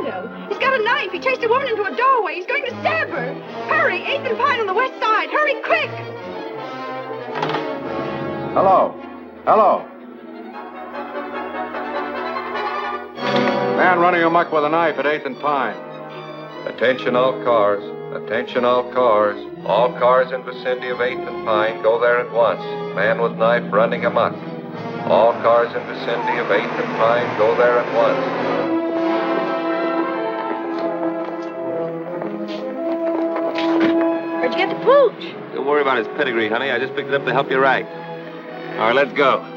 window. He's got a knife. He chased a woman into a doorway. He's going to stab her. Hurry, 8th and Pine on the west side. Hurry, quick. Hello. Hello. Man running amok with a knife at 8th and Pine. Attention all cars. Attention all cars. All cars in vicinity of 8th and Pine, go there at once. Man with knife running amok. All cars in vicinity of 8th and Pine, go there at once. Where'd you get the pooch? Don't worry about his pedigree, honey. I just picked it up to help you right. All right, let's go.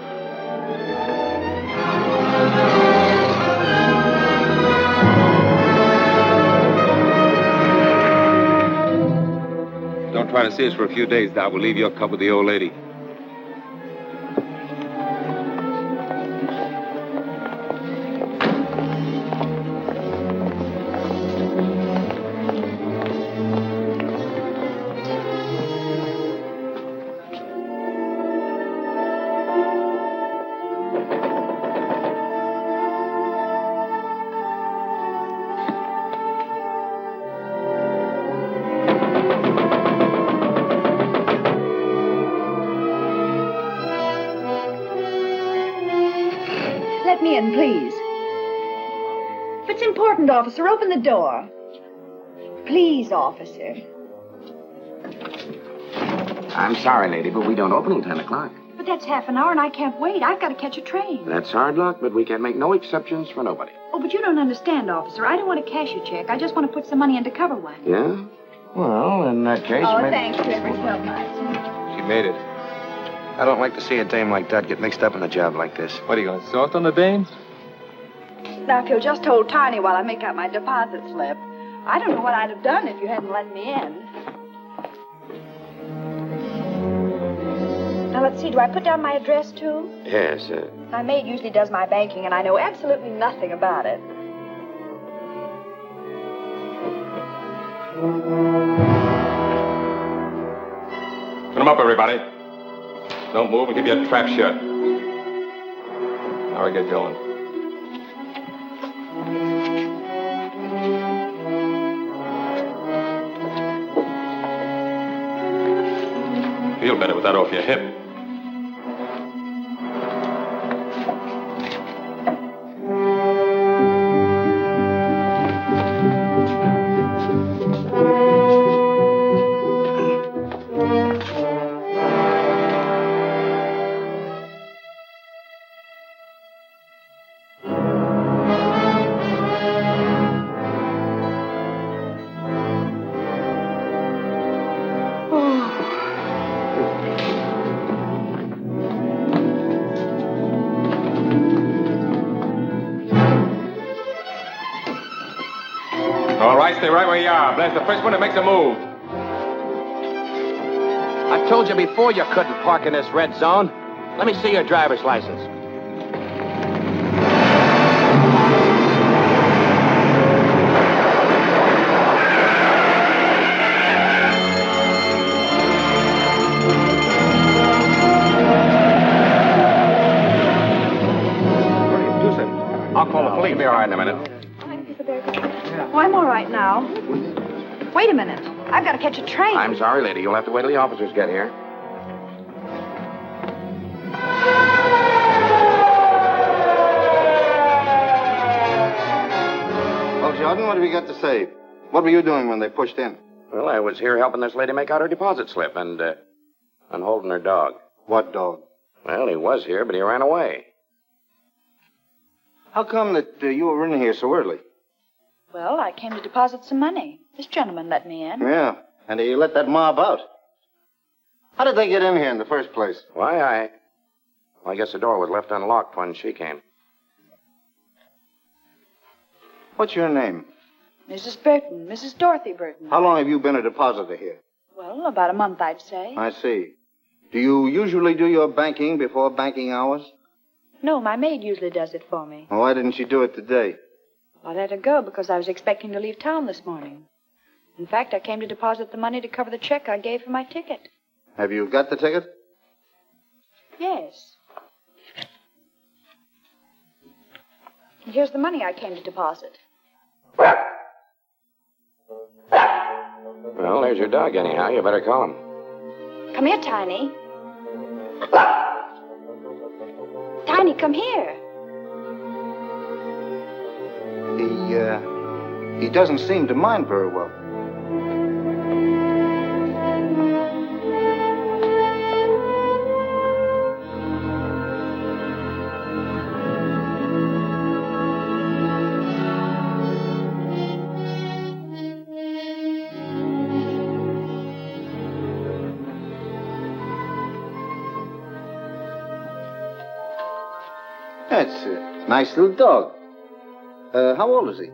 Don't try to see us for a few days, Doc. We'll leave your cub with the old lady. Let me in, please. If it's important, officer, open the door. Please, officer. I'm sorry, lady, but we don't open till 10 o'clock. But that's half an hour and I can't wait. I've got to catch a train. That's hard luck, but we can make no exceptions for nobody. Oh, but you don't understand, officer. I don't want to cash a check. I just want to put some money into cover one. Yeah? Well, in that case, Oh, maybe... thanks, ever so much. She made it. I don't like to see a dame like that get mixed up in a job like this. What, are you going to soft on the dame? Now, if you'll just hold Tiny while I make out my deposit slip. I don't know what I'd have done if you hadn't let me in. Now, let's see. Do I put down my address, too? Yes, My maid usually does my banking, and I know absolutely nothing about it. Put them up, everybody. Don't move and keep your trap shut. Now we get going. Feel better with that off your hip. All right, stay right where you are. Blast the first one that makes a move. I told you before you couldn't park in this red zone. Let me see your driver's license. I'll call the police. You'll be all right in a minute. Oh, I'm all right now. Wait a minute. I've got to catch a train. I'm sorry, lady. You'll have to wait till the officers get here. Well, Jordan, what have you got to say? What were you doing when they pushed in? Well, I was here helping this lady make out her deposit slip and holding her dog. What dog? Well, he was here, but he ran away. How come that you were in here so early? Well, I came to deposit some money. This gentleman let me in. Yeah, and he let that mob out. How did they get in here in the first place? Why, I guess the door was left unlocked when she came. What's your name? Mrs. Burton, Mrs. Dorothy Burton. How long have you been a depositor here? Well, about a month, I'd say. I see. Do you usually do your banking before banking hours? No, my maid usually does it for me. Well, why didn't she do it today? I let her go because I was expecting to leave town this morning. In fact, I came to deposit the money to cover the check I gave for my ticket. Have you got the ticket? Yes. And here's the money I came to deposit. There's your dog, anyhow. You better call him. Come here, Tiny. Tiny, come here. He doesn't seem to mind very well. That's a nice little dog. How old is he?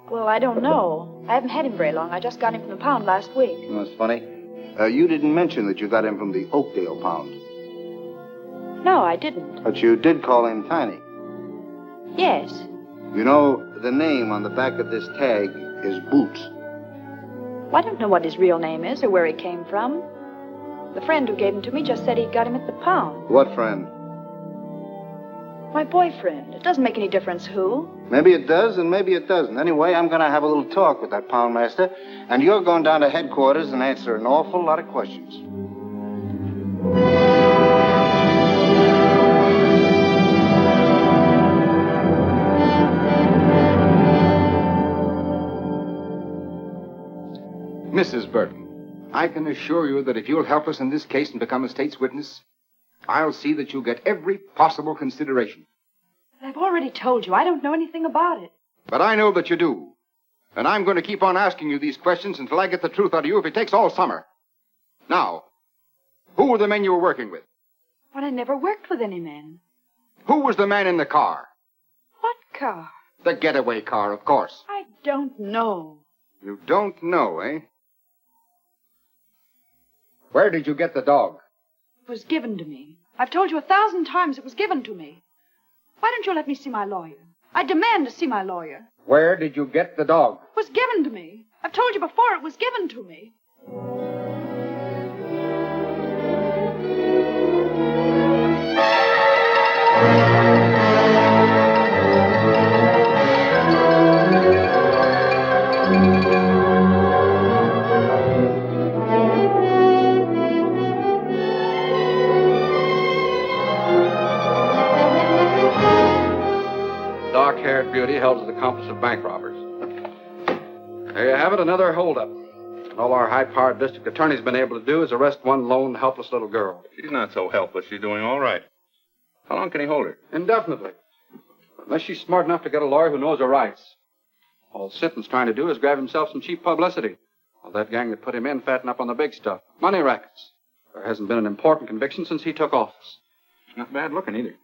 Well, I don't know. I haven't had him very long. I just got him from the pound last week. That's funny. You didn't mention that you got him from the Oakdale pound. No, I didn't. But you did call him Tiny. Yes. You know, the name on the back of this tag is Boots. Well, I don't know what his real name is or where he came from. The friend who gave him to me just said he'd got him at the pound. What friend? My boyfriend. It doesn't make any difference who. Maybe it does and maybe it doesn't. Anyway, I'm going to have a little talk with that poundmaster, and you're going down to headquarters and answer an awful lot of questions. Mrs. Burton, I can assure you that if you'll help us in this case and become a state's witness, I'll see that you'll get every possible consideration. I've already told you. I don't know anything about it. But I know that you do. And I'm going to keep on asking you these questions until I get the truth out of you if it takes all summer. Now, who were the men you were working with? Well, I never worked with any men. Who was the man in the car? What car? The getaway car, of course. I don't know. You don't know, eh? Where did you get the dog? It was given to me. I've told you 1,000 times it was given to me. Why don't you let me see my lawyer? I demand to see my lawyer. Where did you get the dog? It was given to me. I've told you before it was given to me. Dark-haired beauty held as accomplice of bank robbers. There you have it, another holdup. And all our high-powered district attorney's been able to do is arrest one lone, helpless little girl. She's not so helpless. She's doing all right. How long can he hold her? Indefinitely. Unless she's smart enough to get a lawyer who knows her rights. All Sinton's trying to do is grab himself some cheap publicity. While that gang that put him in fatten up on the big stuff. Money rackets. There hasn't been an important conviction since he took office. She's not bad looking either.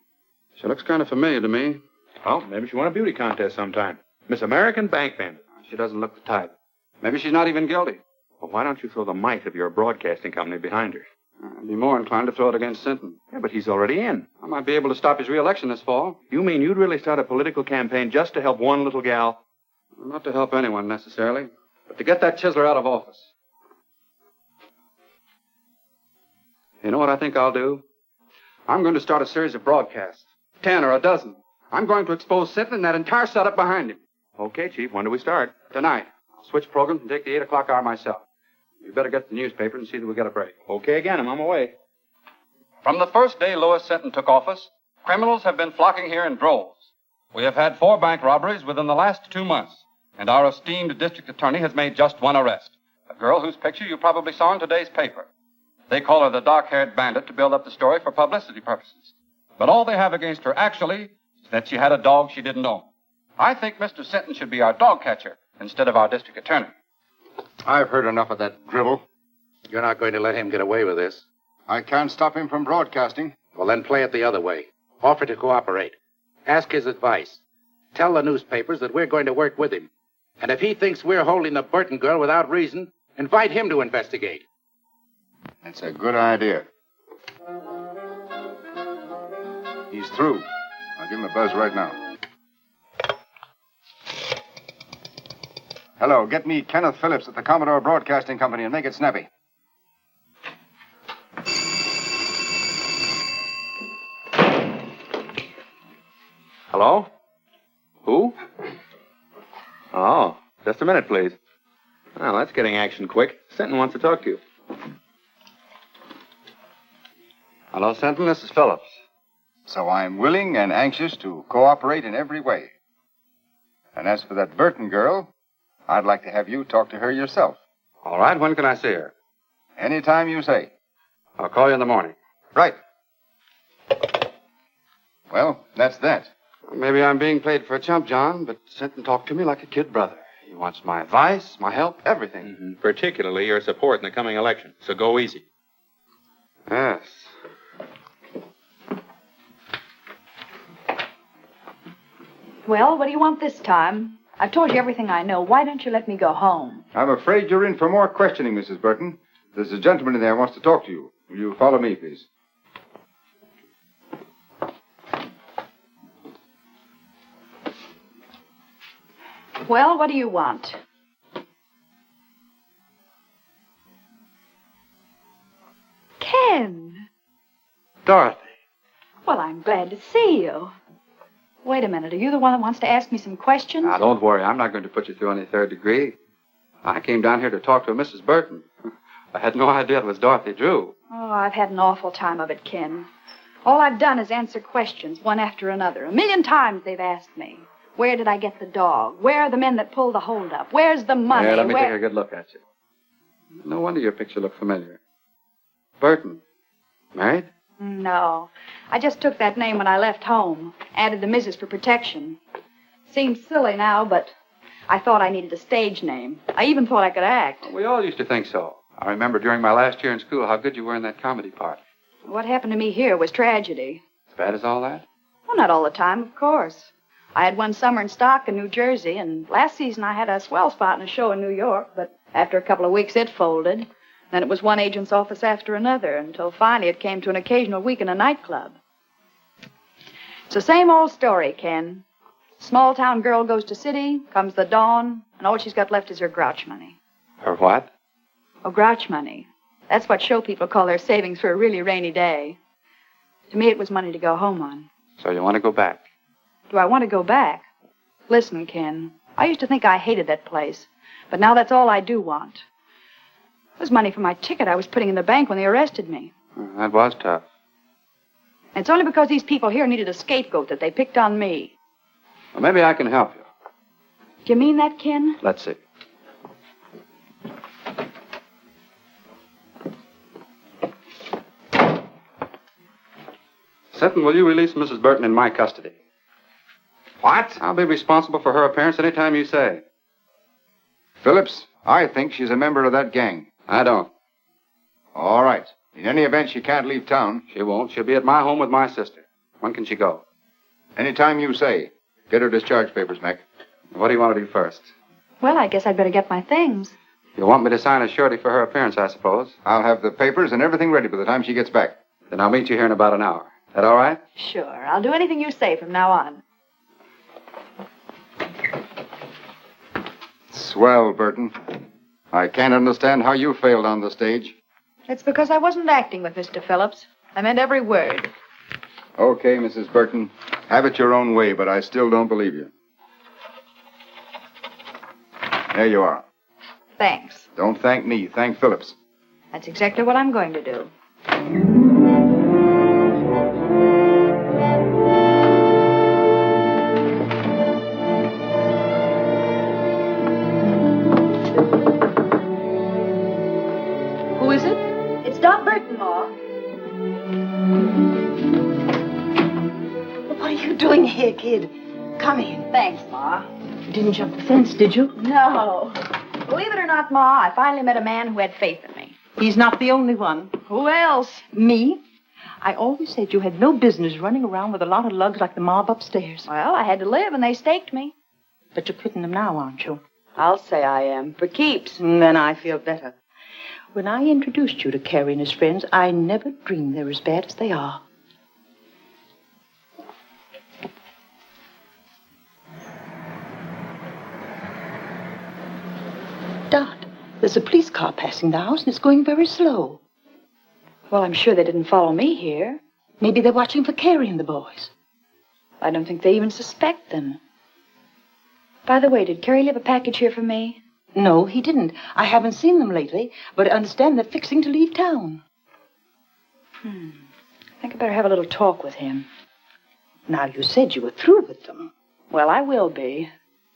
She looks kind of familiar to me. Well, maybe she won a beauty contest sometime. Miss American Bank Bandit. She doesn't look the type. Maybe she's not even guilty. Well, why don't you throw the might of your broadcasting company behind her? I'd be more inclined to throw it against Sinton. Yeah, but he's already in. I might be able to stop his re-election this fall. You mean you'd really start a political campaign just to help one little gal? Not to help anyone, necessarily, but to get that chiseler out of office. You know what I think I'll do? I'm going to start a series of broadcasts. 10 or a dozen. I'm going to expose Sinton and that entire setup behind him. Okay, Chief. When do we start? Tonight. I'll switch programs and take the 8 o'clock hour myself. You better get the newspaper and see that we get a break. Okay, again. I'm on my way. From the first day Louis Sinton took office, criminals have been flocking here in droves. We have had 4 bank robberies within the last 2 months, and our esteemed district attorney has made just one arrest. A girl whose picture you probably saw in today's paper. They call her the dark-haired bandit to build up the story for publicity purposes. But all they have against her, actually, is that she had a dog she didn't own. I think Mr. Sinton should be our dog catcher instead of our district attorney. I've heard enough of that drivel. You're not going to let him get away with this. I can't stop him from broadcasting. Well, then play it the other way. Offer to cooperate. Ask his advice. Tell the newspapers that we're going to work with him. And if he thinks we're holding the Burton girl without reason, invite him to investigate. That's a good idea. He's through. I'll give him a buzz right now. Hello, get me Kenneth Phillips at the Commodore Broadcasting Company and make it snappy. Hello? Who? Oh, just a minute, please. Well, that's getting action quick. Senton wants to talk to you. Hello, Senton. This is Phillips. So I'm willing and anxious to cooperate in every way. And as for that Burton girl, I'd like to have you talk to her yourself. All right, when can I see her? Anytime you say. I'll call you in the morning. Right. Well, that's that. Maybe I'm being played for a chump, John, but Senton talked to me like a kid brother. He wants my advice, my help, everything. Mm-hmm. Particularly your support in the coming election. So go easy. Yes. Well, what do you want this time? I've told you everything I know. Why don't you let me go home? I'm afraid you're in for more questioning, Mrs. Burton. There's a gentleman in there who wants to talk to you. Will you follow me, please? Well, what do you want? Ken. Dorothy. Well, I'm glad to see you. Wait a minute. Are you the one that wants to ask me some questions? Now, don't worry. I'm not going to put you through any third degree. I came down here to talk to Mrs. Burton. I had no idea it was Dorothy Drew. Oh, I've had an awful time of it, Ken. All I've done is answer questions, one after another. 1,000,000 times they've asked me. Where did I get the dog? Where are the men that pulled the holdup? Where's the money? Yeah, let me take a good look at you. No wonder your picture looked familiar. Burton. Married? No. I just took that name when I left home. Added the Mrs. for protection. Seems silly now, but I thought I needed a stage name. I even thought I could act. We all used to think so. I remember during my last year in school how good you were in that comedy part. What happened to me here was tragedy. As bad as all that? Well, not all the time, of course. I had one summer in stock in New Jersey, and last season I had a swell spot in a show in New York, but after a couple of weeks it folded. Then it was one agent's office after another, until finally it came to an occasional week in a nightclub. It's the same old story, Ken. Small town girl goes to city, comes the dawn, and all she's got left is her grouch money. Her what? Oh, grouch money. That's what show people call their savings for a really rainy day. To me, it was money to go home on. So you want to go back? Do I want to go back? Listen, Ken, I used to think I hated that place, but now that's all I do want. It was money for my ticket I was putting in the bank when they arrested me. That was tough. And it's only because these people here needed a scapegoat that they picked on me. Well, maybe I can help you. Do you mean that, Ken? Let's see. Senton, will you release Mrs. Burton in my custody? What? I'll be responsible for her appearance any time you say. Phillips, I think she's a member of that gang. I don't. All right. In any event, she can't leave town. She won't. She'll be at my home with my sister. When can she go? Anytime you say. Get her discharge papers, Mac. What do you want to do first? Well, I guess I'd better get my things. You want me to sign a surety for her appearance, I suppose? I'll have the papers and everything ready by the time she gets back. Then I'll meet you here in about an hour. That all right? Sure. I'll do anything you say from now on. Swell, Burton. I can't understand how you failed on the stage. It's because I wasn't acting with Mr. Phillips. I meant every word. Okay, Mrs. Burton. Have it your own way, but I still don't believe you. There you are. Thanks. Don't thank me. Thank Phillips. That's exactly what I'm going to do. Who is it? It's Doc Burton, Ma. What are you doing here, kid? Come in. Thanks, Ma. You didn't jump the fence, did you? No. Believe it or not, Ma, I finally met a man who had faith in me. He's not the only one. Who else? Me? I always said you had no business running around with a lot of lugs like the mob upstairs. Well, I had to live, and they staked me. But you're quitting them now, aren't you? I'll say I am. For keeps. Then I feel better. When I introduced you to Carrie and his friends, I never dreamed they're as bad as they are. Dot, there's a police car passing the house, and it's going very slow. Well, I'm sure they didn't follow me here. Maybe they're watching for Carrie and the boys. I don't think they even suspect them. By the way, did Carrie leave a package here for me? No, he didn't. I haven't seen them lately, but I understand they're fixing to leave town. I think I better have a little talk with him. Now, you said you were through with them. Well, I will be.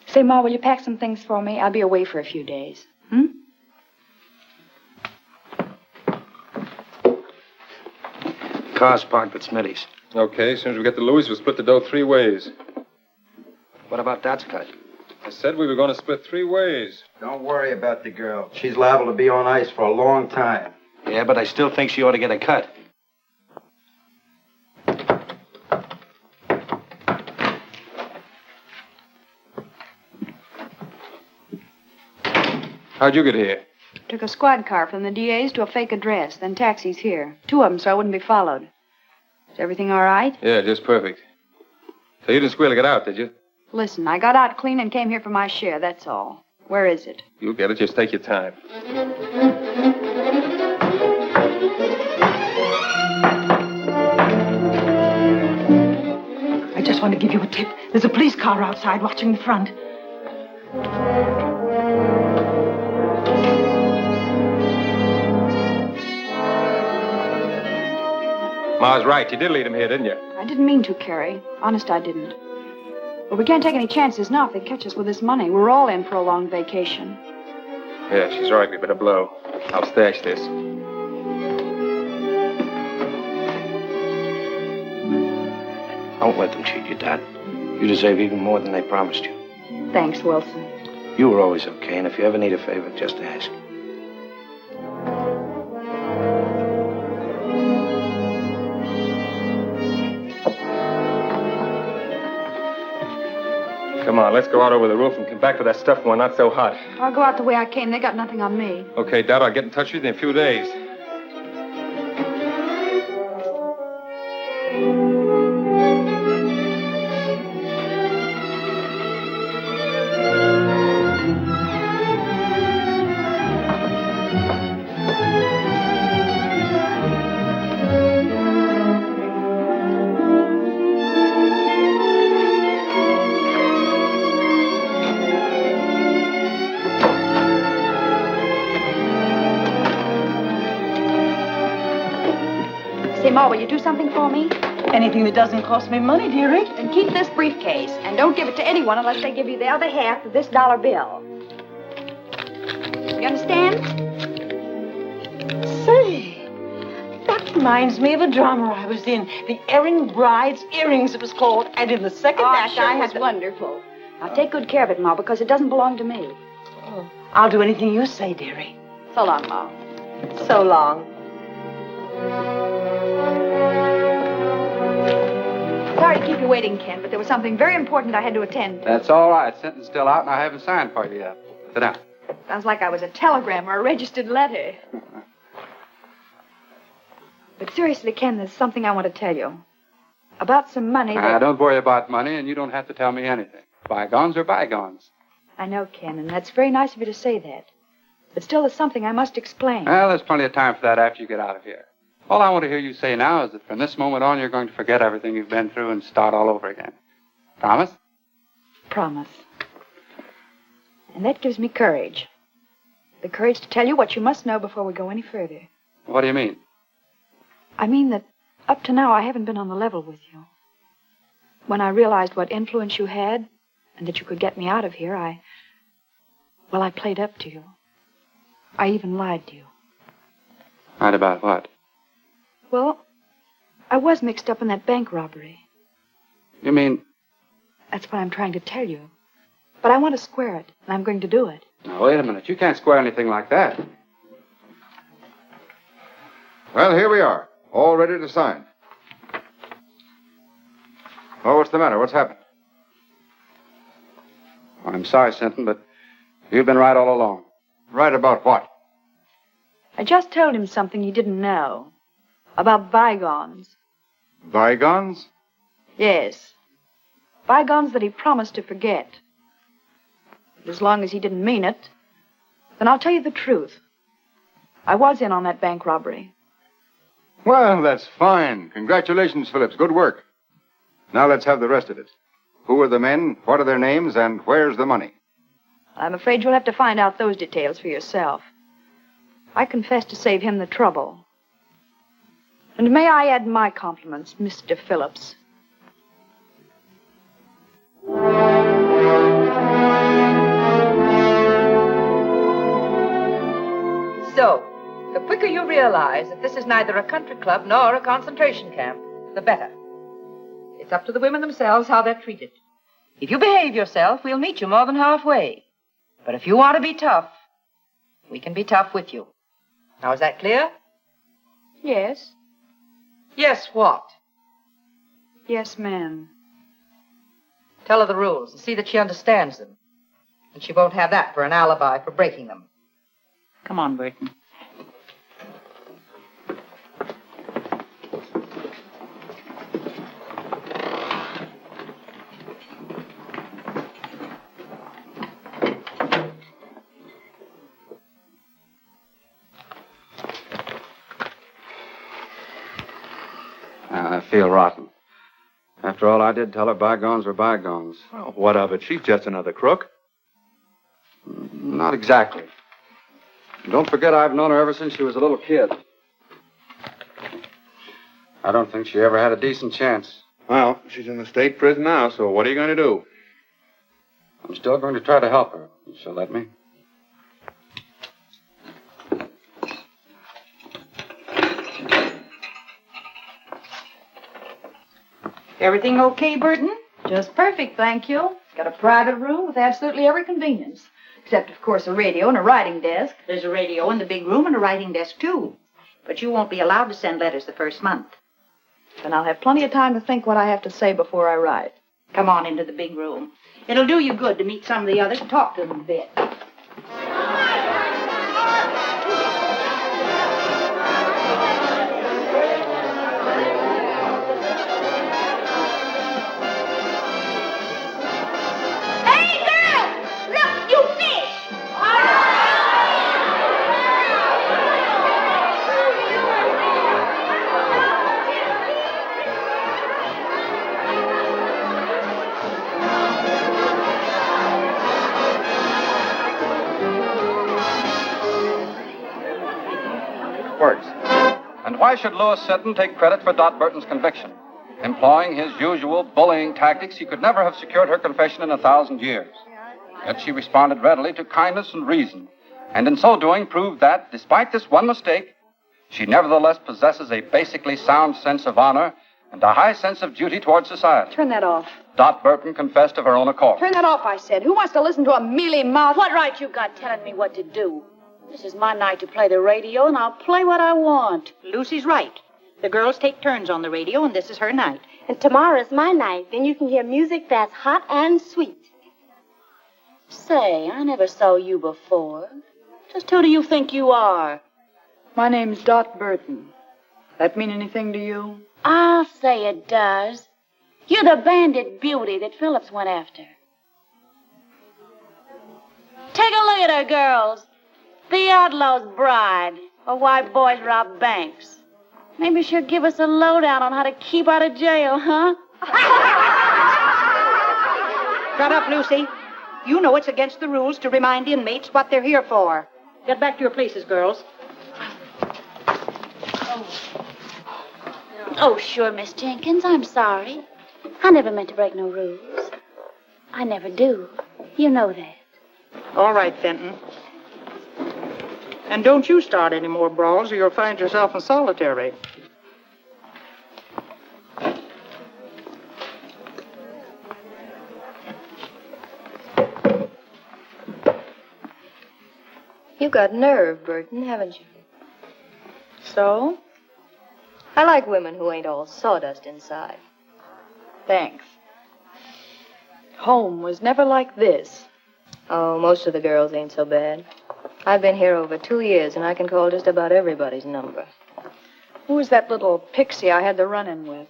Say, Ma, will you pack some things for me? I'll be away for a few days. Car's parked at Smitty's. Okay, as soon as we get to Louis, we'll split the dough 3 ways. What about Dot's cut? I said we were going to split 3 ways. Don't worry about the girl. She's liable to be on ice for a long time. Yeah, but I still think she ought to get a cut. How'd you get here? Took a squad car from the DA's to a fake address, then taxis here. 2 of them, so I wouldn't be followed. Is everything all right? Yeah, just perfect. So you didn't squeal to get out, did you? Listen, I got out clean and came here for my share, that's all. Where is it? You'll get it. Just take your time. I just want to give you a tip. There's a police car outside watching the front. Ma's right. You did lead him here, didn't you? I didn't mean to, Carrie. Honest, I didn't. But we can't take any chances now if they catch us with this money. We're all in for a long vacation. Yeah, she's right. We better blow. I'll stash this. Don't let them cheat you, Dot. You deserve even more than they promised you. Thanks, Wilson. You were always okay, and if you ever need a favor, just ask. Come on, let's go out over the roof and come back to that stuff when we're not so hot. I'll go out the way I came. They got nothing on me. Okay, Dad, I'll get in touch with you in a few days. Say, Ma, will you do something for me? Anything that doesn't cost me money, dearie. Then keep this briefcase, and don't give it to anyone unless they give you the other half of this dollar bill. You understand? Say, that reminds me of a drama I was in. The Erring Bride's Earrings, it was called. And in the second act, sure I was had wonderful. Now, take good care of it, Ma, because it doesn't belong to me. Oh, I'll do anything you say, dearie. So long, Ma. So long. Sorry to keep you waiting, Ken, but there was something very important I had to attend to. That's all right. Sentence still out, and I haven't signed for you yet. Sit down. Sounds like I was a telegram or a registered letter. But seriously, Ken, there's something I want to tell you. About some money that... Don't worry about money, and you don't have to tell me anything. Bygones are bygones. I know, Ken, and that's very nice of you to say that. But still, there's something I must explain. Well, there's plenty of time for that after you get out of here. All I want to hear you say now is that from this moment on, you're going to forget everything you've been through and start all over again. Promise? Promise. And that gives me courage. The courage to tell you what you must know before we go any further. What do you mean? I mean that up to now, I haven't been on the level with you. When I realized what influence you had and that you could get me out of here, I played up to you. I even lied to you. Lied about what? Well, I was mixed up in that bank robbery. You mean... That's what I'm trying to tell you. But I want to square it, and I'm going to do it. Now, wait a minute. You can't square anything like that. Well, here we are, all ready to sign. Oh, what's the matter? What's happened? I'm sorry, Sinton, but you've been right all along. Right about what? I just told him something he didn't know. About bygones. Bygones? Yes. Bygones that he promised to forget. But as long as he didn't mean it, then I'll tell you the truth. I was in on that bank robbery. Well, that's fine. Congratulations, Phillips. Good work. Now let's have the rest of it. Who are the men, what are their names, and where's the money? I'm afraid you'll have to find out those details for yourself. I confess to save him the trouble. And may I add my compliments, Mr. Phillips. So, the quicker you realize that this is neither a country club nor a concentration camp, the better. It's up to the women themselves how they're treated. If you behave yourself, we'll meet you more than halfway. But if you want to be tough, we can be tough with you. Now, is that clear? Yes. Yes, what? Yes, ma'am. Tell her the rules and see that she understands them. And she won't have that for an alibi for breaking them. Come on, Burton. I feel rotten. After all I did tell her, bygones were bygones. Well, what of it? She's just another crook. Not exactly. Don't forget I've known her ever since she was a little kid. I don't think she ever had a decent chance. Well, she's in the state prison now, so what are you going to do? I'm still going to try to help her. She'll let me. Everything okay, Burton? Just perfect, thank you. It's got a private room with absolutely every convenience. Except, of course, a radio and a writing desk. There's a radio in the big room and a writing desk, too. But you won't be allowed to send letters the first month. Then I'll have plenty of time to think what I have to say before I write. Come on into the big room. It'll do you good to meet some of the others and talk to them a bit. Works. And why should Louis Seton take credit for Dot Burton's conviction? Employing his usual bullying tactics, he could never have secured her confession in 1,000 years. Yet she responded readily to kindness and reason, and in so doing proved that, despite this one mistake, she nevertheless possesses a basically sound sense of honor and a high sense of duty toward society. Turn that off. Dot Burton confessed of her own accord. Turn that off, I said. Who wants to listen to a mealy-mouthed... What right you got telling me what to do? This is my night to play the radio, and I'll play what I want. Lucy's right. The girls take turns on the radio, and this is her night. And tomorrow's my night. Then you can hear music that's hot and sweet. Say, I never saw you before. Just who do you think you are? My name's Dot Burton. That mean anything to you? I'll say it does. You're the bandit beauty that Phillips went after. Take a look at her, girls. The outlaw's bride, or why boys rob banks. Maybe she'll give us a lowdown on how to keep out of jail, huh? Shut up, Lucy. You know it's against the rules to remind inmates what they're here for. Get back to your places, girls. Oh, sure, Miss Jenkins, I'm sorry. I never meant to break no rules. I never do. You know that. All right, Fenton. And don't you start any more brawls or you'll find yourself in solitary. You've got nerve, Burton, haven't you? So? I like women who ain't all sawdust inside. Thanks. Home was never like this. Oh, most of the girls ain't so bad. I've been here over 2 years, and I can call just about everybody's number. Who was that little pixie I had the run-in with?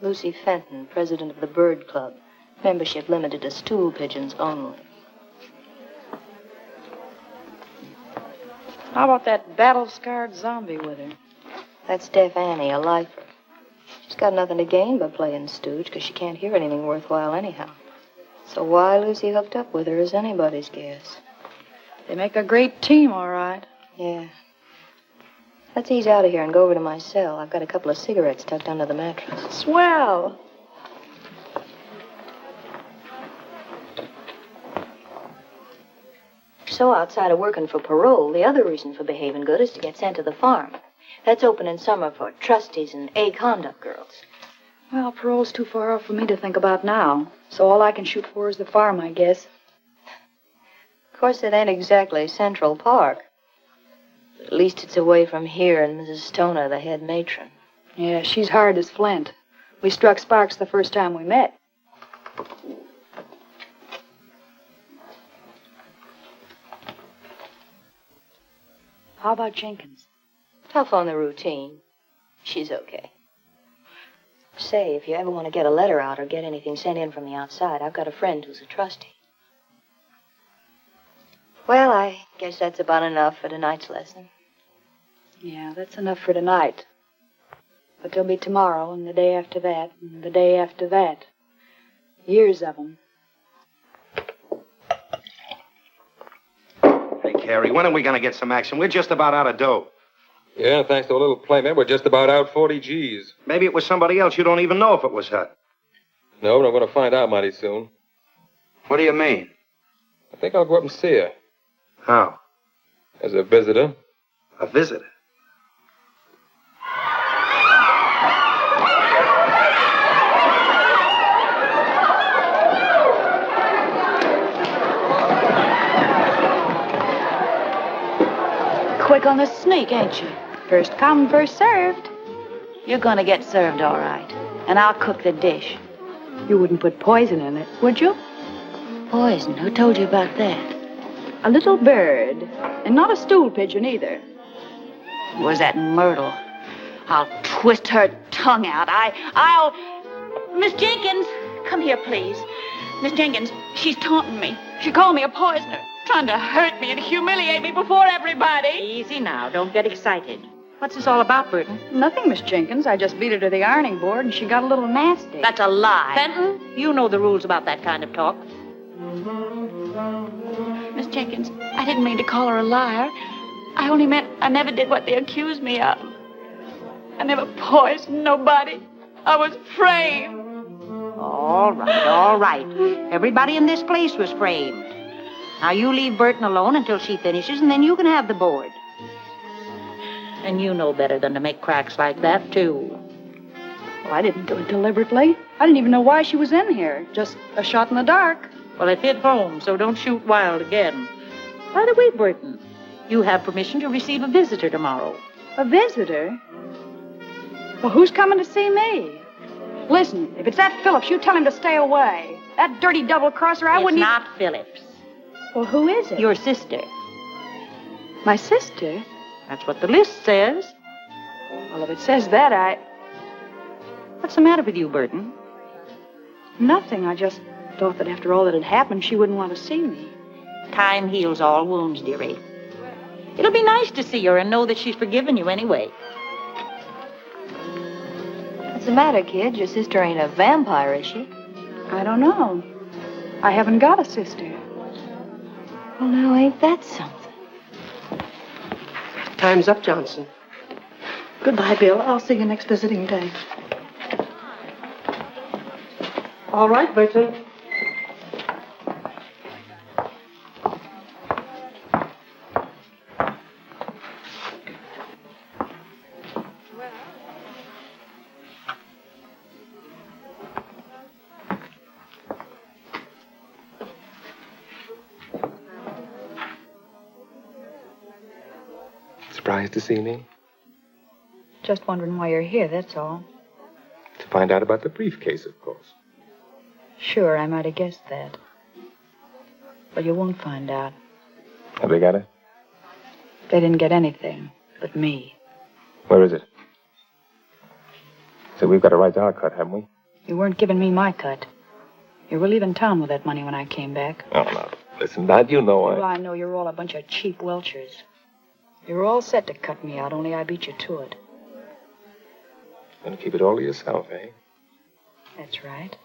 Lucy Fenton, president of the Bird Club. Membership limited to stool pigeons only. How about that battle-scarred zombie with her? That's Deaf Annie, a lifer. She's got nothing to gain by playing stooge, because she can't hear anything worthwhile anyhow. So why Lucy hooked up with her is anybody's guess. They make a great team, all right. Yeah. Let's ease out of here and go over to my cell. I've got a couple of cigarettes tucked under the mattress. Swell. So outside of working for parole, the other reason for behaving good is to get sent to the farm. That's open in summer for trustees and A-conduct girls. Well, parole's too far off for me to think about now. So all I can shoot for is the farm, I guess. Of course, it ain't exactly Central Park. But at least it's away from here and Mrs. Stoner, the head matron. Yeah, she's hard as flint. We struck sparks the first time we met. How about Jenkins? Tough on the routine. She's okay. Say, if you ever want to get a letter out or get anything sent in from the outside, I've got a friend who's a trustee. Well, I guess that's about enough for tonight's lesson. Yeah, that's enough for tonight. But there'll be tomorrow, and the day after that, and the day after that. Years of them. Hey, Carrie, when are we going to get some action? We're just about out of dough. Yeah, thanks to a little playmate, we're just about out 40 G's. Maybe it was somebody else. You don't even know if it was her. No, but I'm going to find out mighty soon. What do you mean? I think I'll go up and see her. How? As a visitor. A visitor? Quick on the sneak, ain't you? First come, first served. You're gonna get served all right. And I'll cook the dish. You wouldn't put poison in it, would you? Poison? Who told you about that? A little bird. And not a stool pigeon either. Was that Myrtle? I'll twist her tongue out. I'll... Miss Jenkins, come here, please. Miss Jenkins, she's taunting me. She called me a poisoner, trying to hurt me and humiliate me before everybody. Easy now. Don't get excited. What's this all about, Burton? Nothing, Miss Jenkins. I just beat her to the ironing board, and she got a little nasty. That's a lie. Fenton? You know the rules about that kind of talk. Miss Jenkins, I didn't mean to call her a liar. I only meant I never did what they accused me of. I never poisoned nobody. I was framed. All right, all right. Everybody in this place was framed. Now you leave Burton alone until she finishes, and then you can have the board. And you know better than to make cracks like that, too. Well, I didn't do it deliberately. I didn't even know why she was in here. Just a shot in the dark. Well, it hit home, so don't shoot wild again. By the way, Burton, you have permission to receive a visitor tomorrow. A visitor? Well, who's coming to see me? Listen, if it's that Phillips, you tell him to stay away. That dirty double-crosser, I wouldn't... It's not Phillips. Well, who is it? Your sister. My sister? That's what the list says. Well, if it says that, What's the matter with you, Burton? Nothing. I just thought that after all that had happened, she wouldn't want to see me. Time heals all wounds, dearie. It'll be nice to see her and know that she's forgiven you anyway. What's the matter, kid? Your sister ain't a vampire, is she? I don't know. I haven't got a sister. Well, now, ain't that something? Time's up, Johnson. Goodbye, Bill. I'll see you next visiting day. All right, Burton. Surprised to see me? Just wondering why you're here, that's all. To find out about the briefcase, of course. Sure, I might have guessed that. But you won't find out. Have they got it? They didn't get anything but me. Where is it? So we've got a right to our cut, haven't we? You weren't giving me my cut. You were leaving town with that money when I came back. Oh, no. Listen, Dad, you know Well, I know you're all a bunch of cheap welchers. You were all set to cut me out, only I beat you to it. Gonna keep it all to yourself, eh? That's right.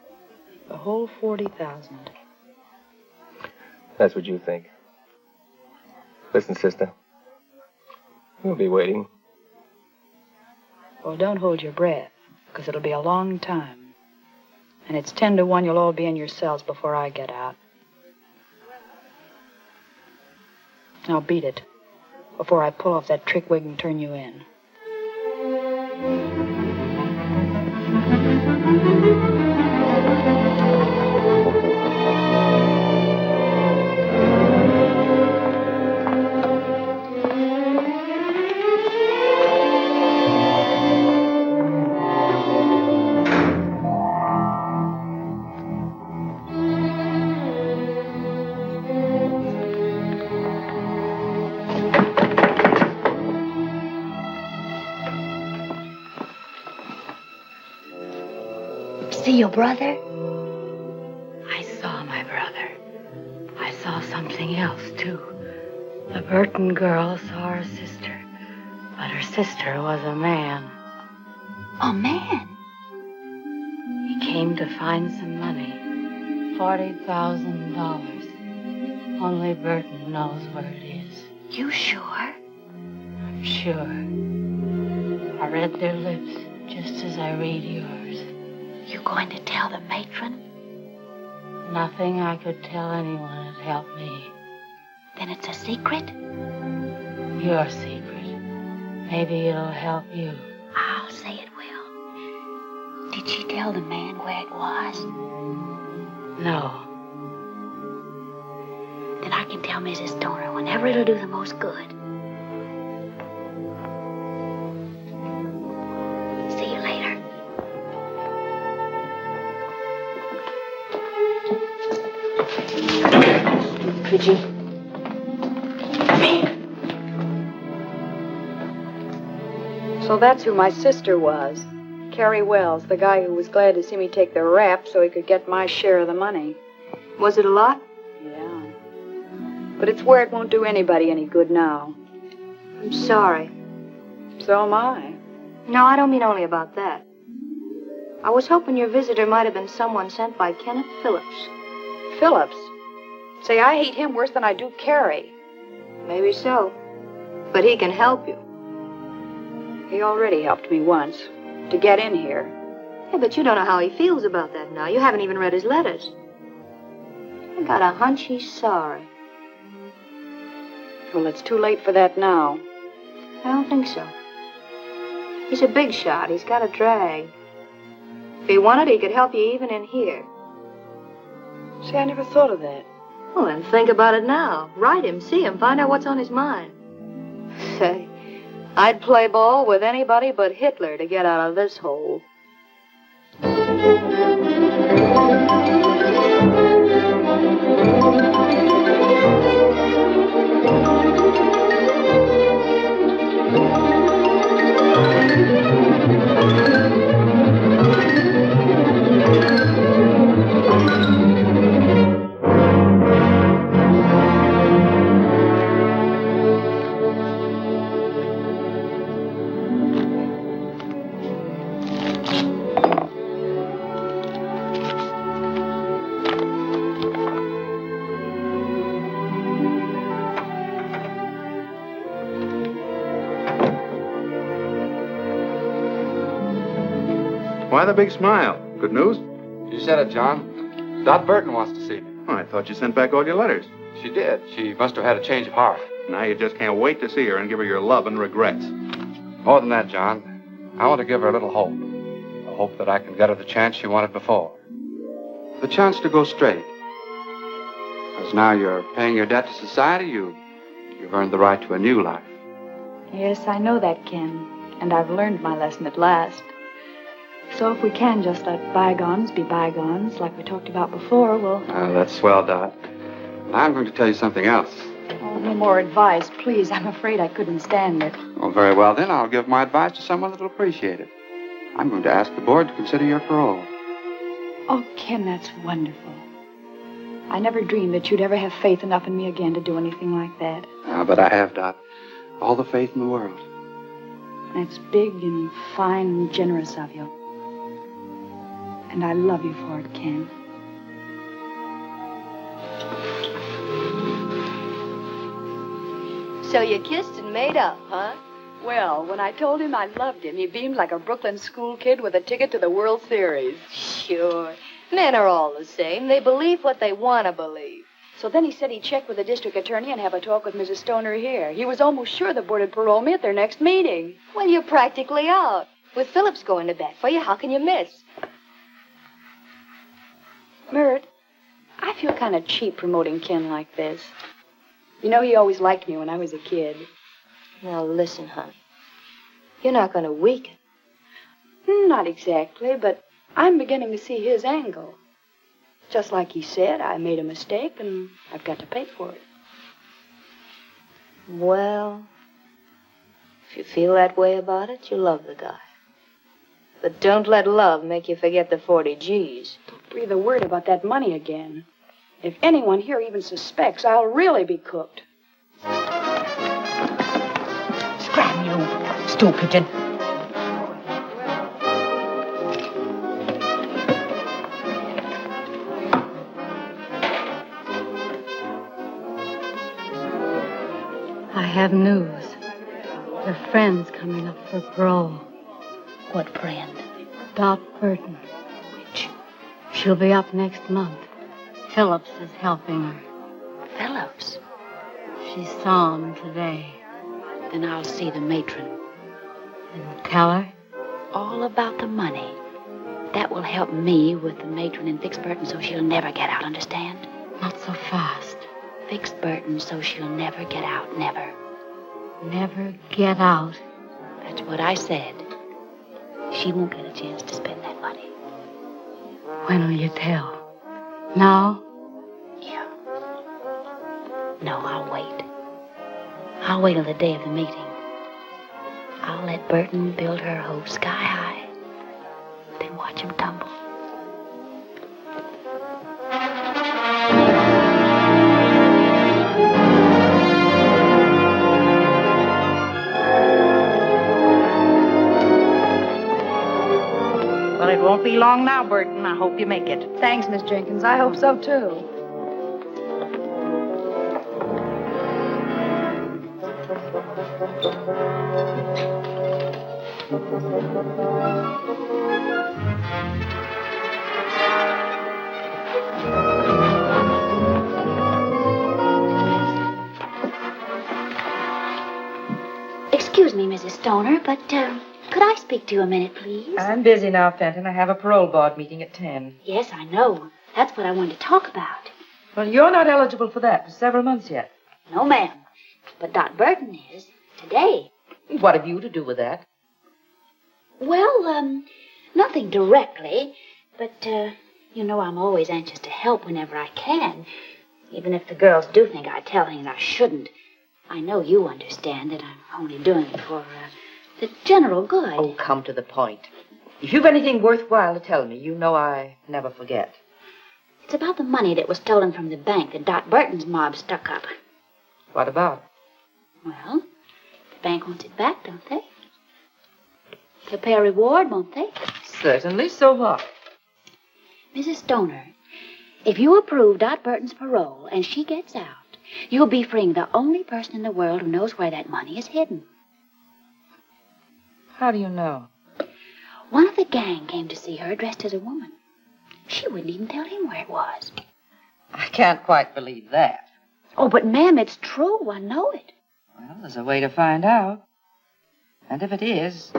The whole 40,000. That's what you think. Listen, sister. We'll be waiting. Well, don't hold your breath, because it'll be a long time. And it's 10 to 1 you'll all be in your cells before I get out. Now beat it, before I pull off that trick wig and turn you in. See your brother? I saw my brother. I saw something else, too. The Burton girl saw her sister, but her sister was a man. A man? He came to find some money. $40,000. Only Burton knows where it is. You sure? I'm sure. I read their lips just as I read yours. You going to tell the matron? Nothing I could tell anyone would help me. Then it's a secret? Your secret. Maybe it'll help you. I'll say it will. Did she tell the man where it was? No. Then I can tell Mrs. Stoner whenever it'll do the most good. See you later. Could you? So that's who my sister was. Carrie Wells, the guy who was glad to see me take the rap so he could get my share of the money. Was it a lot? Yeah. But it's where it won't do anybody any good now. I'm sorry. So am I. No, I don't mean only about that. I was hoping your visitor might have been someone sent by Kenneth Phillips. Phillips? Say, I hate him worse than I do Carrie. Maybe so. But he can help you. He already helped me once. To get in here. Yeah, but you don't know how he feels about that now. You haven't even read his letters. I got a hunch he's sorry. Well, it's too late for that now. I don't think so. He's a big shot. He's got a drag. If he wanted, he could help you even in here. See, I never thought of that. Well, then think about it now. Write him, see him, find out what's on his mind. Say, I'd play ball with anybody but Hitler to get out of this hole. Why the big smile? Good news? You said it, John. Dot Burton wants to see me. Oh, I thought you sent back all your letters. She did. She must have had a change of heart. Now you just can't wait to see her and give her your love and regrets. More than that, John. I want to give her a little hope. A hope that I can get her the chance she wanted before. The chance to go straight. Because now you're paying your debt to society, you've earned the right to a new life. Yes, I know that, Ken. And I've learned my lesson at last. So if we can just let bygones be bygones, like we talked about before, we'll... That's swell, Dot. I'm going to tell you something else. Oh, no more advice, please. I'm afraid I couldn't stand it. Oh, very well, then. I'll give my advice to someone that'll appreciate it. I'm going to ask the board to consider your parole. Oh, Ken, that's wonderful. I never dreamed that you'd ever have faith enough in me again to do anything like that. But I have, Dot. All the faith in the world. That's big and fine and generous of you. And I love you for it, Ken. So you kissed and made up, huh? Well, when I told him I loved him, he beamed like a Brooklyn school kid with a ticket to the World Series. Sure. Men are all the same. They believe what they want to believe. So then he said he'd check with the district attorney and have a talk with Mrs. Stoner here. He was almost sure the board would parole me at their next meeting. Well, you're practically out. With Phillips going to bat for you, how can you miss? Mert, I feel kind of cheap promoting Ken like this. You know, he always liked me when I was a kid. Now, listen, honey. You're not going to weaken. Not exactly, but I'm beginning to see his angle. Just like he said, I made a mistake, and I've got to pay for it. Well, if you feel that way about it, you love the guy. But don't let love make you forget the 40 G's. Don't breathe a word about that money again. If anyone here even suspects, I'll really be cooked. Scram, you stool pigeon. I have news. Your friend's coming up for parole. What friend? Dot Burton. Which? She'll be up next month. Phillips is helping her. Phillips? She saw him today. Then I'll see the matron. And tell her? All about the money. That will help me with the matron and fix Burton so she'll never get out, understand? Not so fast. Fix Burton so she'll never get out, never. Never get out? That's what I said. She won't get a chance to spend that money. When will you tell? Now? Yeah. No, I'll wait. I'll wait till the day of the meeting. I'll let Burton build her hope sky high. Then watch him tumble. Well, it won't be long now, Burton. I hope you make it. Thanks, Miss Jenkins. I hope so, too. Excuse me, Mrs. Stoner, but could I speak to you a minute, please? I'm busy now, Fenton. I have a parole board meeting at 10. Yes, I know. That's what I wanted to talk about. Well, you're not eligible for that for several months yet. No, ma'am. But Dot Burton is. Today. What have you to do with that? Well, nothing directly. But, you know, I'm always anxious to help whenever I can. Even if the girls do think I tell things I shouldn't. I know you understand that I'm only doing it for the general good. Oh, come to the point. If you've anything worthwhile to tell me, you know I never forget. It's about the money that was stolen from the bank that Dot Burton's mob stuck up. What about? Well, the bank wants it back, don't they? They'll pay a reward, won't they? Certainly. So what? Mrs. Stoner, if you approve Dot Burton's parole and she gets out, you'll be freeing the only person in the world who knows where that money is hidden. How do you know? One of the gang came to see her dressed as a woman. She wouldn't even tell him where it was. I can't quite believe that. Oh, but ma'am, it's true. I know it. Well, there's a way to find out. And if it is...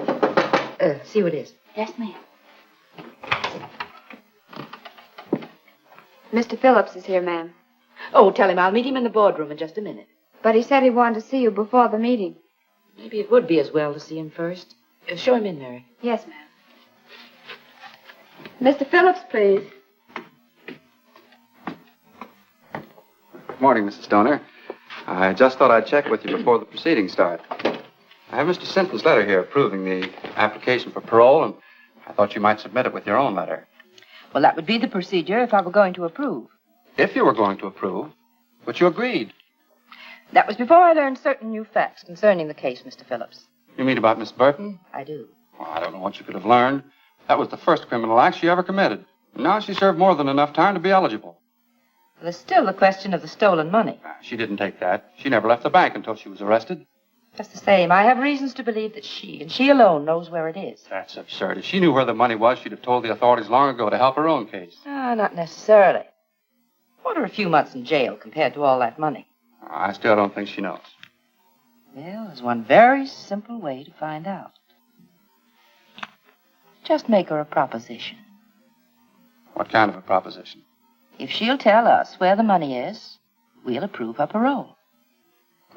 see who it is. Yes, ma'am. Mr. Phillips is here, ma'am. Oh, tell him I'll meet him in the boardroom in just a minute. But he said he wanted to see you before the meeting. Maybe it would be as well to see him first. Show him in, Mary. Yes, ma'am. Mr. Phillips, please. Good morning, Mrs. Stoner. I just thought I'd check with you before the proceedings start. I have Mr. Sinton's letter here approving the application for parole, and I thought you might submit it with your own letter. Well, that would be the procedure if I were going to approve. If you were going to approve, but you agreed. That was before I learned certain new facts concerning the case, Mr. Phillips. You mean about Miss Burton? I do. Well, I don't know what you could have learned. That was the first criminal act she ever committed. Now she served more than enough time to be eligible. There's still the question of the stolen money. She didn't take that. She never left the bank until she was arrested. Just the same, I have reasons to believe that she, and she alone, knows where it is. That's absurd. If she knew where the money was, she'd have told the authorities long ago to help her own case. Not necessarily. What are a few months in jail compared to all that money? I still don't think she knows. Well, there's one very simple way to find out. Just make her a proposition. What kind of a proposition? If she'll tell us where the money is, we'll approve her parole.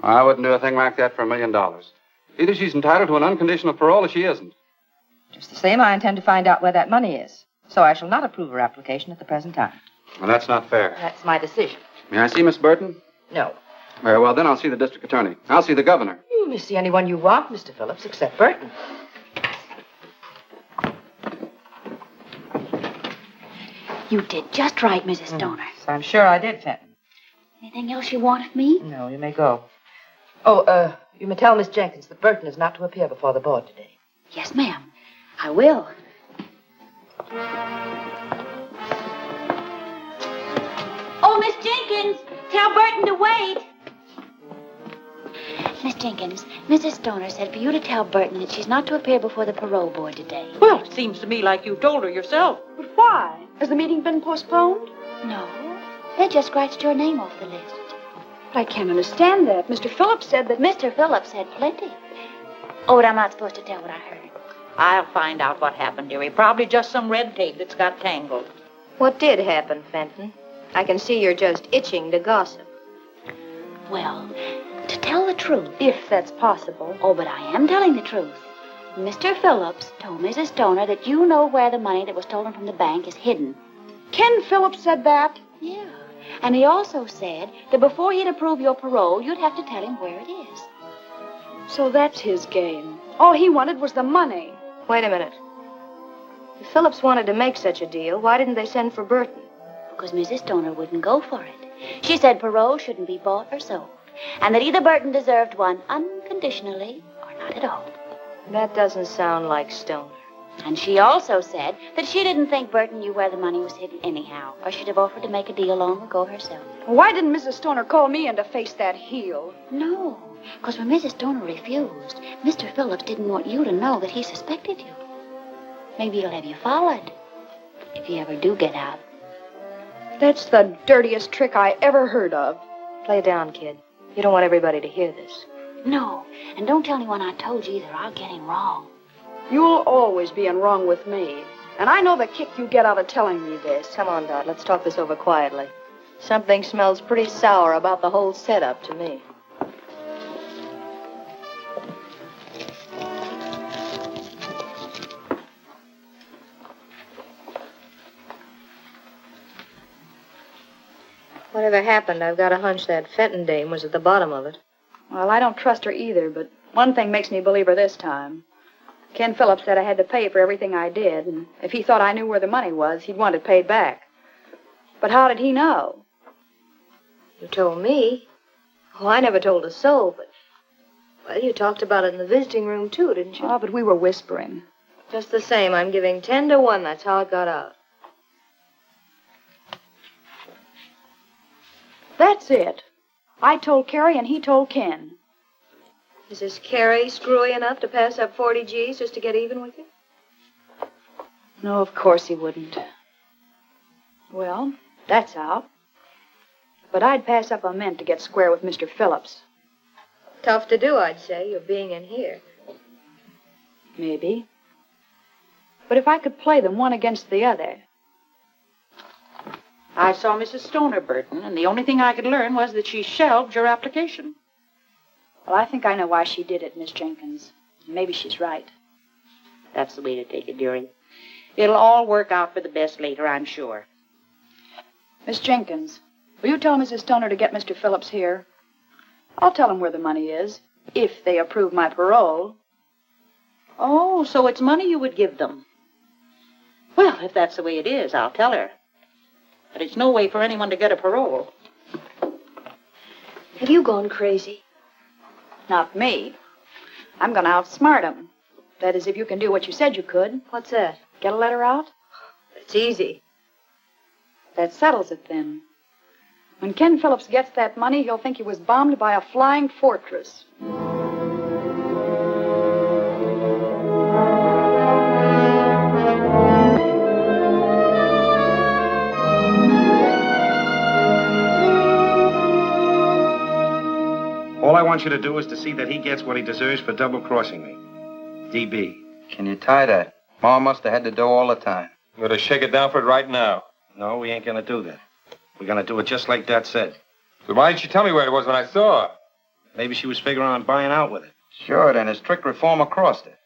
I wouldn't do a thing like that for $1 million. Either she's entitled to an unconditional parole or she isn't. Just the same, I intend to find out where that money is. So I shall not approve her application at the present time. Well, that's not fair. That's my decision. May I see Miss Burton? No. Very well, then I'll see the district attorney. I'll see the governor. You may see anyone you want, Mr. Phillips, except Burton. You did just right, Mrs. Stoner. I'm sure I did, Fenton. Anything else you want of me? No, you may go. Oh, you may tell Miss Jenkins that Burton is not to appear before the board today. Yes, ma'am. I will. Oh, Miss Jenkins, tell Burton to wait. Miss Jenkins, Mrs. Stoner said for you to tell Burton that she's not to appear before the parole board today. Well, it seems to me like you told her yourself. But why? Has the meeting been postponed? No. They just scratched your name off the list. But I can't understand that. Mr. Phillips said that... Mr. Phillips said plenty. Oh, but I'm not supposed to tell what I heard. I'll find out what happened, dearie. Probably just some red tape that's got tangled. What did happen, Fenton? I can see you're just itching to gossip. Well, to tell the truth... If that's possible. Oh, but I am telling the truth. Mr. Phillips told Mrs. Stoner that you know where the money that was stolen from the bank is hidden. Ken Phillips said that? Yeah. And he also said that before he'd approve your parole, you'd have to tell him where it is. So that's his game. All he wanted was the money. Wait a minute. If Phillips wanted to make such a deal, why didn't they send for Burton? Because Mrs. Stoner wouldn't go for it. She said parole shouldn't be bought or sold, and that either Burton deserved one unconditionally or not at all. That doesn't sound like Stoner. And she also said that she didn't think Burton knew where the money was hidden anyhow, or she'd have offered to make a deal long ago herself. Why didn't Mrs. Stoner call me in to face that heel? No, because when Mrs. Stoner refused, Mr. Phillips didn't want you to know that he suspected you. Maybe he'll have you followed, if you ever do get out. That's the dirtiest trick I ever heard of. Play down, kid. You don't want everybody to hear this. No, and don't tell anyone I told you either. I'll get him wrong. You'll always be in wrong with me. And I know the kick you get out of telling me this. Come on, Dot. Let's talk this over quietly. Something smells pretty sour about the whole setup to me. Whatever happened, I've got a hunch that Fenton dame was at the bottom of it. Well, I don't trust her either, but one thing makes me believe her this time. Ken Phillips said I had to pay for everything I did, and if he thought I knew where the money was, he'd want it paid back. But how did he know? You told me. Oh, I never told a soul, but... Well, you talked about it in the visiting room, too, didn't you? Oh, but we were whispering. Just the same, I'm giving 10 to 1. That's how it got out. That's it. I told Carrie and he told Ken. Is this Carrie screwy enough to pass up 40 G's just to get even with you? No, of course he wouldn't. Well, that's out. But I'd pass up a mint to get square with Mr. Phillips. Tough to do, I'd say, you're being in here. Maybe. But if I could play them one against the other... I saw Mrs. Stoner, Burton, and the only thing I could learn was that she shelved your application. Well, I think I know why she did it, Miss Jenkins. Maybe she's right. That's the way to take it, dearie. It'll all work out for the best later, I'm sure. Miss Jenkins, will you tell Mrs. Stoner to get Mr. Phillips here? I'll tell him where the money is, if they approve my parole. Oh, so it's money you would give them. Well, if that's the way it is, I'll tell her. But it's no way for anyone to get a parole. Have you gone crazy? Not me. I'm going to outsmart him. That is, if you can do what you said you could. What's that? Get a letter out? It's easy. That settles it, then. When Ken Phillips gets that money, he'll think he was bombed by a flying fortress. All I want you to do is to see that he gets what he deserves for double-crossing me. D.B. Can you tie that? Ma must have had the dough all the time. We're going to shake it down for it right now. No, we ain't gonna do that. We're gonna do it just like Dad said. So why didn't you tell me where it was when I saw her? Maybe she was figuring on buying out with it. Sure, then his trick reformer crossed it.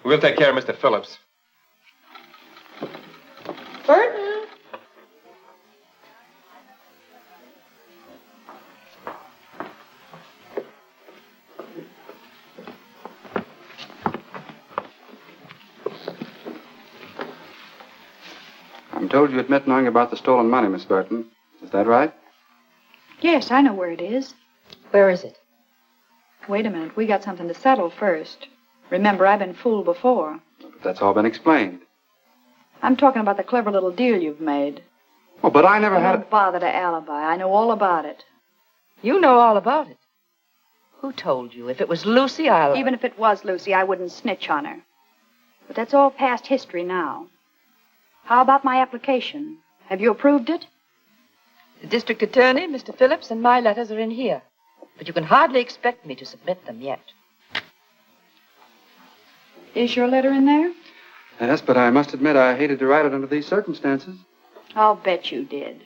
We'll take care of Mr. Phillips. Burton! I'm told you admit knowing about the stolen money, Miss Burton. Is that right? Yes, I know where it is. Where is it? Wait a minute. We got something to settle first. Remember, I've been fooled before. But that's all been explained. I'm talking about the clever little deal you've made. Oh, but I never had Don't bother to alibi. I know all about it. You know all about it. Who told you? If it was Lucy, I'll... Even if it was Lucy, I wouldn't snitch on her. But that's all past history now. How about my application? Have you approved it? The district attorney, Mr. Phillips, and my letters are in here. But you can hardly expect me to submit them yet. Is your letter in there? Yes, but I must admit I hated to write it under these circumstances. I'll bet you did.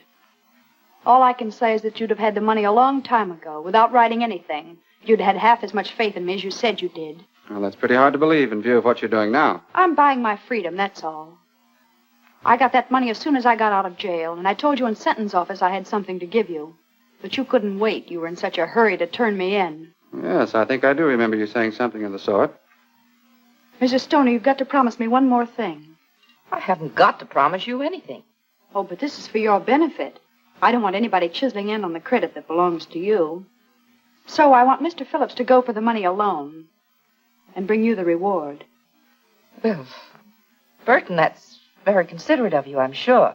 All I can say is that you'd have had the money a long time ago, without writing anything. You'd had half as much faith in me as you said you did. Well, that's pretty hard to believe in view of what you're doing now. I'm buying my freedom, that's all. I got that money as soon as I got out of jail, and I told you in sentence office I had something to give you. But you couldn't wait. You were in such a hurry to turn me in. Yes, I think I do remember you saying something of the sort. Mrs. Stoner, you've got to promise me one more thing. I haven't got to promise you anything. Oh, but this is for your benefit. I don't want anybody chiseling in on the credit that belongs to you. So I want Mr. Phillips to go for the money alone and bring you the reward. Well, Burton, that's very considerate of you, I'm sure.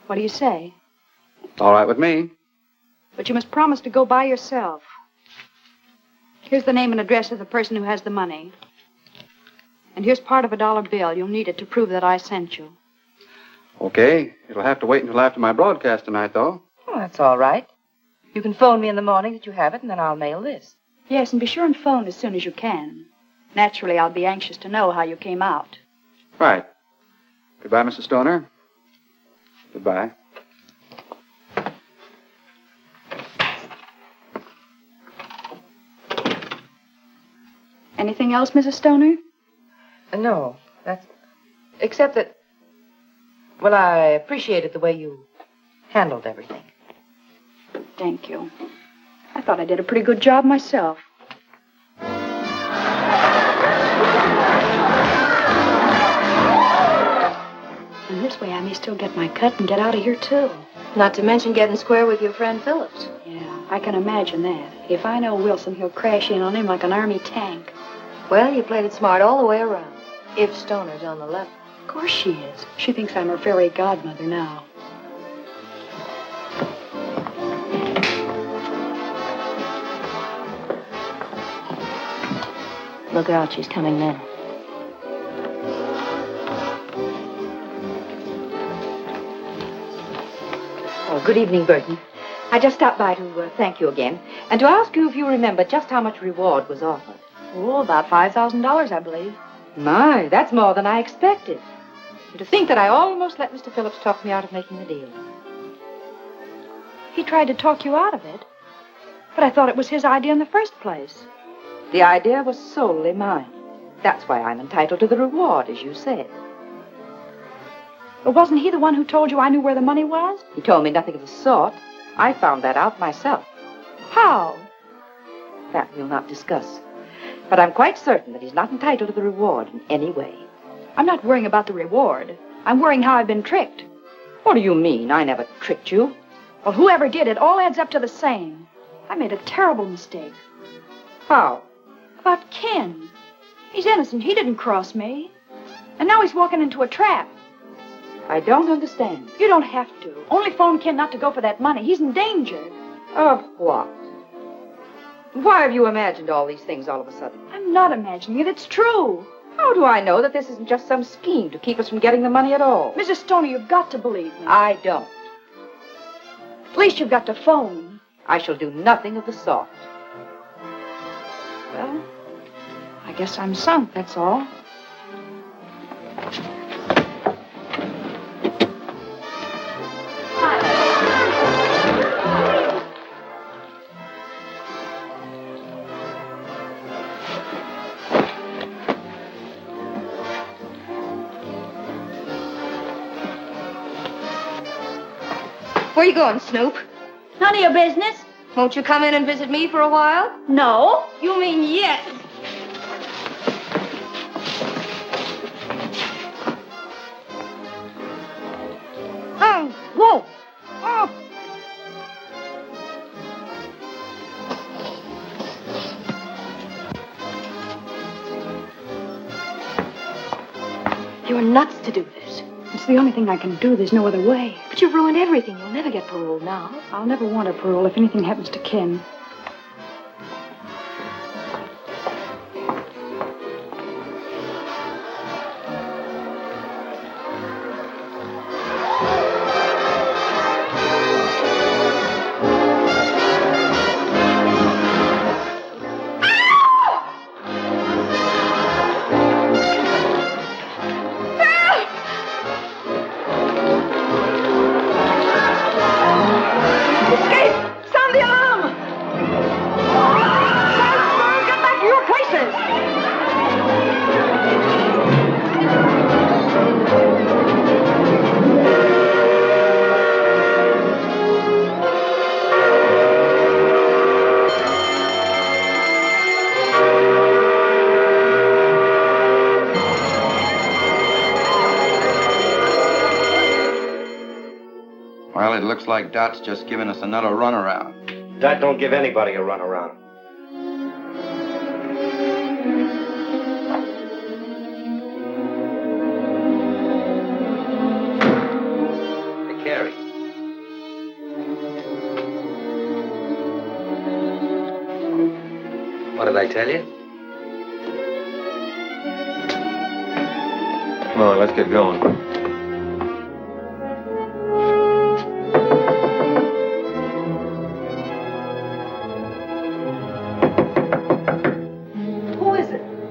What do you say? All right with me. But you must promise to go by yourself. Here's the name and address of the person who has the money. And here's part of $1 bill. You'll need it to prove that I sent you. Okay. It'll have to wait until after my broadcast tonight, though. Oh, that's all right. You can phone me in the morning that you have it, and then I'll mail this. Yes, and be sure and phone as soon as you can. Naturally, I'll be anxious to know how you came out. Right. Goodbye, Mrs. Stoner. Goodbye. Anything else, Mrs. Stoner? No, that's... Except that... Well, I appreciated the way you handled everything. Thank you. I thought I did a pretty good job myself. And this way I may still get my cut and get out of here, too. Not to mention getting square with your friend Phillips. Yeah, I can imagine that. If I know Wilson, he'll crash in on him like an army tank. Well, you played it smart all the way around. If Stoner's on the level. Of course she is. She thinks I'm her fairy godmother now. Look out, she's coming now. Oh, good evening, Burton. I just stopped by to thank you again, and to ask you if you remember just how much reward was offered. Oh, about $5,000, I believe. My, that's more than I expected. And to think that I almost let Mr. Phillips talk me out of making the deal. He tried to talk you out of it. But I thought it was his idea in the first place. The idea was solely mine. That's why I'm entitled to the reward, as you said. But wasn't he the one who told you I knew where the money was? He told me nothing of the sort. I found that out myself. How? That we'll not discuss. But I'm quite certain that he's not entitled to the reward in any way. I'm not worrying about the reward. I'm worrying how I've been tricked. What do you mean? I never tricked you. Well, whoever did it, all adds up to the same. I made a terrible mistake. How? About Ken. He's innocent. He didn't cross me. And now he's walking into a trap. I don't understand. You don't have to. Only phone Ken not to go for that money. He's in danger. Of what? Why have you imagined all these things all of a sudden? I'm not imagining it. It's true. How do I know that this isn't just some scheme to keep us from getting the money at all? Mrs. Stoney, you've got to believe me. I don't. At least you've got to phone. I shall do nothing of the sort. Well, I guess I'm sunk, that's all. Where you going, Snoop? None of your business. Won't you come in and visit me for a while? No. You mean yes? Oh, whoa. Oh. You're nuts to do this. It's the only thing I can do. There's no other way. But you've ruined everything. You'll never get parole now. I'll never want a parole if anything happens to Ken. Well, it looks like Dot's just giving us another runaround. Dot don't give anybody a runaround. Hey, Carrie. What did I tell you? Come on, let's get going.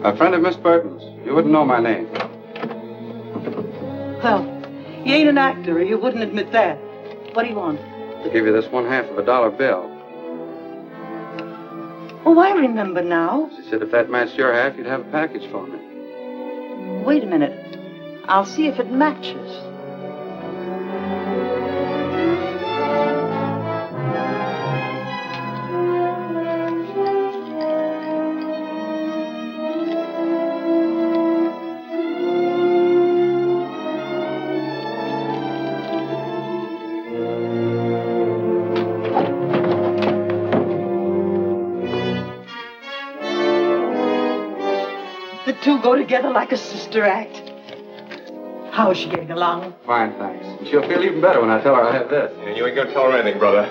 A friend of Miss Burton's. You wouldn't know my name. Well, you ain't an actor, or you wouldn't admit that. What do you want? To give you this $1/2 of a dollar bill. Oh, I remember now. She said if that matched your half, you'd have a package for me. Wait a minute. I'll see if it matches. The two go together like a sister act. How is she getting along? Fine, thanks. And she'll feel even better when I tell her I have this. And you ain't gonna tell her anything, brother.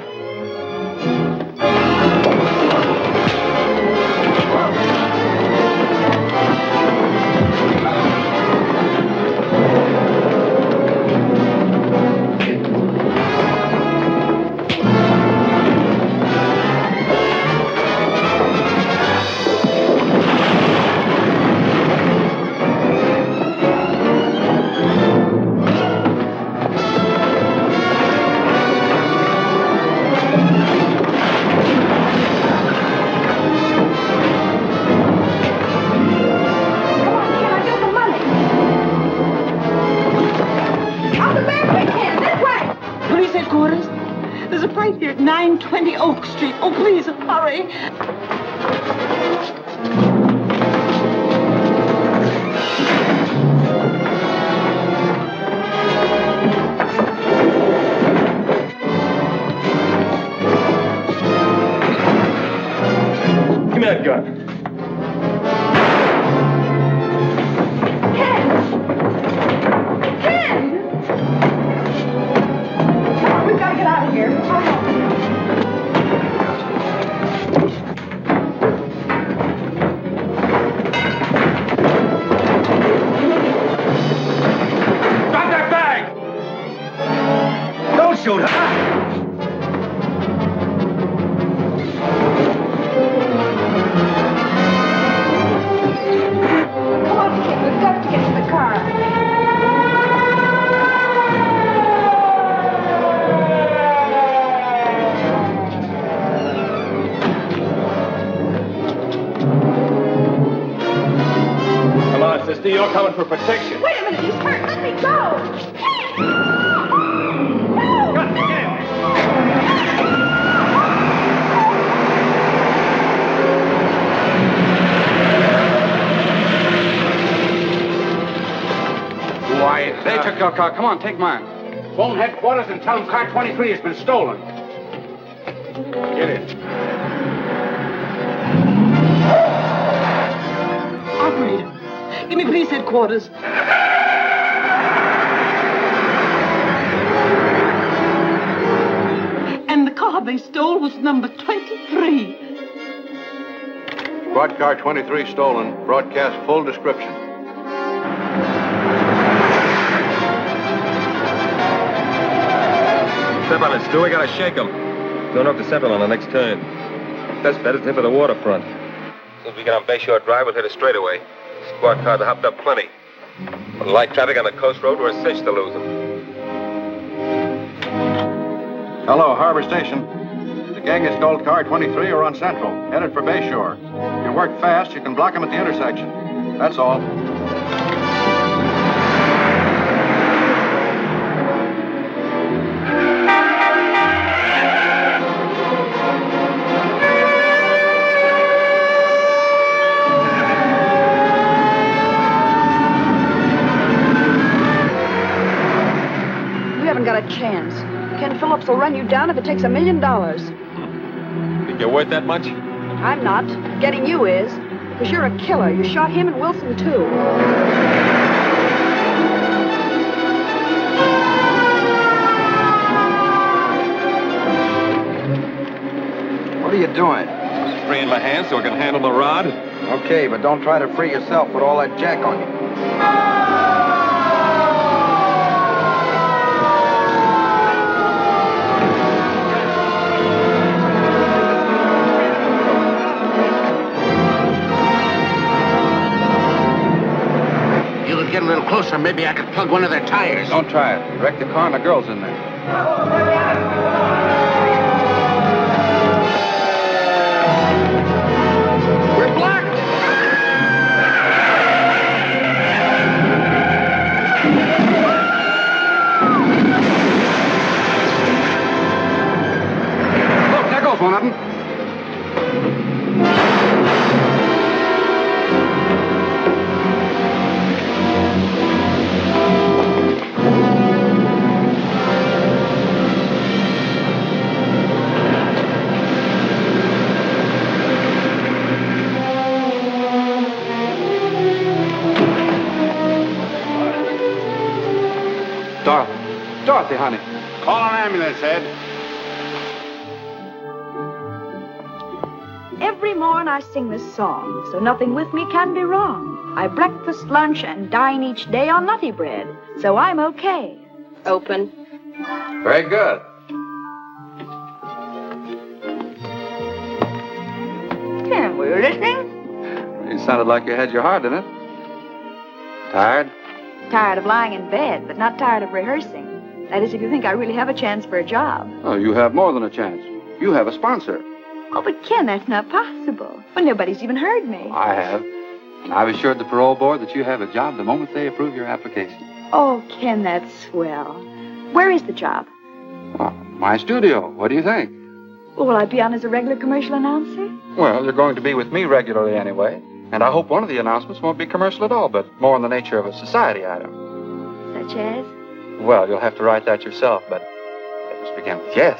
There's a fight here at 920 Oak Street. Oh, please, hurry. Give me that gun. Ken! shoot her. Come on, kid. We've got to get to the car. Come on, sister. You're coming for protection. Wait a minute. He's hurt. Let me go. Why, they took your car. Come on, take mine. Phone headquarters and tell them car 23 has been stolen. Get it. Operator, give me police headquarters. And the car they stole was number 23. Squad car 23 stolen. Broadcast full description. Step on it, Stu. We gotta shake him. Going up to Central on the next turn. Best bet is to hit for the waterfront. As soon as we get on Bayshore Drive, we'll hit a straightaway. Squad cars are hopped up plenty. With light traffic on the coast road, we're a cinch to lose them. Hello, Harbor Station. The gang has stole car 23 or on Central, headed for Bayshore. If you work fast, you can block them at the intersection. That's all. Got a chance. Ken Phillips will run you down if it takes $1 million. Think you're worth that much? I'm not. Getting you is. Because you're a killer. You shot him and Wilson, too. What are you doing? Just freeing my hands so I can handle the rod. Okay, but don't try to free yourself with all that jack on you. Get a little closer, maybe I could plug one of their tires. Don't try it. Wreck the car and the girl's in there. We're blocked! Look, there goes one of them. Dorothy, honey. Call an ambulance, Ed. Every morn I sing this song, so nothing with me can be wrong. I breakfast, lunch, and dine each day on nutty bread, so I'm okay. Open. Very good. Ken, were you listening? You sounded like you had your heart in it. Tired? Tired of lying in bed, but not tired of rehearsing. That is, if you think I really have a chance for a job. Oh, you have more than a chance. You have a sponsor. Oh, but Ken, that's not possible. Well, nobody's even heard me. I have. And I've assured the parole board that you have a job the moment they approve your application. Oh, Ken, that's swell. Where is the job? Well, my studio. What do you think? Well, will I be on as a regular commercial announcer? Well, you're going to be with me regularly anyway. And I hope one of the announcements won't be commercial at all, but more in the nature of a society item. Such as? Well, you'll have to write that yourself, but let us begin with yes.